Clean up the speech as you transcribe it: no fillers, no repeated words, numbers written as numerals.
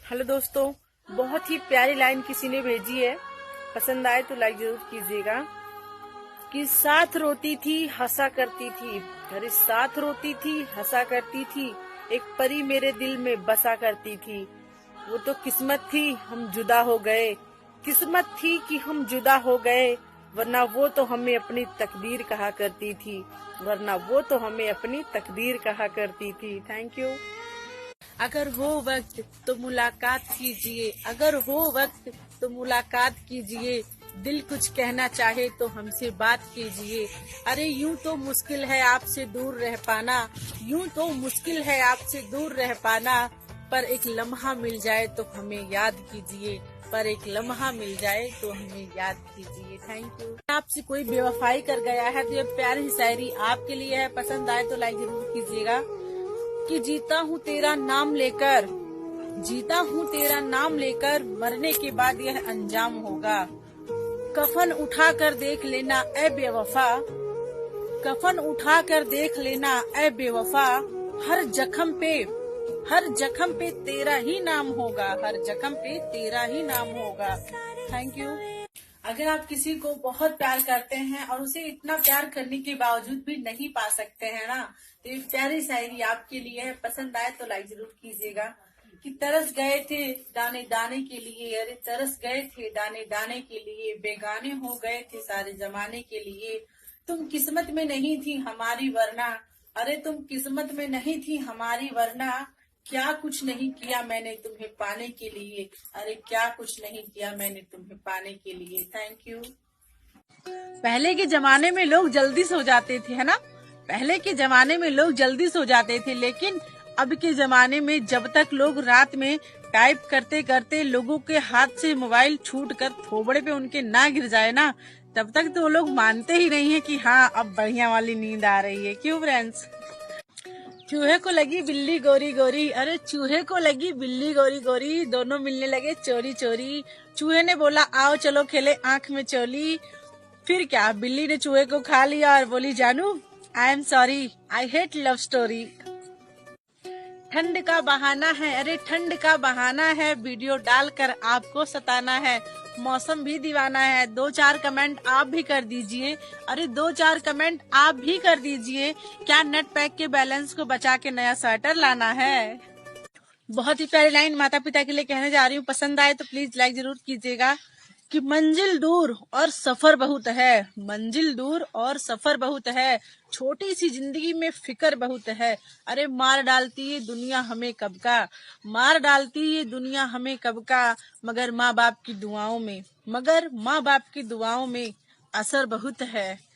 Hello दोस्तों, बहुत ही प्यारी लाइन किसी ने भेजी है। पसंद आए तो लाइक जरूर कीजिएगा। कि साथ रोती थी हंसा करती थी, अरे साथ रोती थी हंसा करती थी, एक परी मेरे दिल में बसा करती थी। वो तो किस्मत थी हम जुदा हो गए, किस्मत थी कि हम जुदा हो गए, वरना वो तो हमें अपनी तकदीर कहा करती थी, वरना वो तो हमें अपनी तकदीर कहा करती थी। Thank you. अगर हो वक्त तो मुलाकात कीजिए, अगर हो वक्त तो मुलाकात कीजिए, दिल कुछ कहना चाहे तो हमसे बात कीजिए। अरे यूं तो मुश्किल है आपसे दूर रह पाना, यूं तो मुश्किल है आपसे दूर रह पाना, पर एक लम्हा मिल जाए तो हमें याद कीजिए, पर एक लम्हा मिल जाए तो हमें याद कीजिए। Thank you. आपसे कोई बेवफाई कर गया है तो ये प्यारी शायरी आपके लिए है। पसंद आए तो लाइक जरूर कीजिएगा। कि जीता हूँ तेरा नाम लेकर, जीता हूँ तेरा नाम लेकर, मरने के बाद यह अंजाम होगा। कफन उठा कर देख लेना ऐ बेवफा, कफन उठा कर देख लेना ऐ बेवफा, हर जख्म पे तेरा ही नाम होगा, हर जख्म पे तेरा ही नाम होगा। Thank you. अगर आप किसी को बहुत प्यार करते हैं और उसे इतना प्यार करने के बावजूद भी नहीं पा सकते हैं ना, तो ये प्यारी शायरी आपके लिए है। पसंद आए तो लाइक जरूर कीजिएगा। कि तरस गए थे दाने दाने के लिए, अरे तरस गए थे दाने दाने के लिए, बेगाने हो गए थे सारे जमाने के लिए। तुम किस्मत में नहीं थी हमारी वरना, अरे तुम किस्मत में नहीं थी हमारी वरना, क्या कुछ नहीं किया मैंने तुम्हें पाने के लिए, अरे क्या कुछ नहीं किया मैंने तुम्हें पाने के लिए। Thank you. पहले के जमाने में लोग जल्दी सो जाते थे, है ना। पहले के जमाने में लोग जल्दी सो जाते थे, लेकिन अब के जमाने में जब तक लोग रात में टाइप करते करते लोगों के हाथ से मोबाइल छूट कर थोबड़े पे उनके ना गिर जाए ना, तब तक तो वो लोग मानते ही नहीं है कि हाँ अब बढ़िया वाली नींद आ रही है। क्यों फ्रेंड्स। चूहे को लगी बिल्ली गोरी गोरी, अरे चूहे को लगी बिल्ली गोरी गोरी, दोनों मिलने लगे चोरी चोरी। चूहे ने बोला आओ चलो खेले आंख में चोली, फिर क्या बिल्ली ने चूहे को खा लिया और बोली जानू I am sorry, I hate love story. ठंड का बहाना है, अरे ठंड का बहाना है, वीडियो डालकर आपको सताना है, मौसम भी दीवाना है। 2-4 कमेंट आप भी कर दीजिए, अरे 2-4 कमेंट आप भी कर दीजिए। क्या नेट पैक के बैलेंस को बचा के नया स्वेटर लाना है। बहुत ही प्यारी लाइन माता पिता के लिए कहने जा रही हूँ। पसंद आए तो प्लीज लाइक जरूर कीजिएगा। कि मंजिल दूर और सफर बहुत है, मंजिल दूर और सफर बहुत है, छोटी सी जिंदगी में फिक्र बहुत है, अरे मार डालती है दुनिया हमें कब का, मार डालती है दुनिया हमें कब का, मगर माँ बाप की दुआओं में, मगर माँ बाप की दुआओं में असर बहुत है।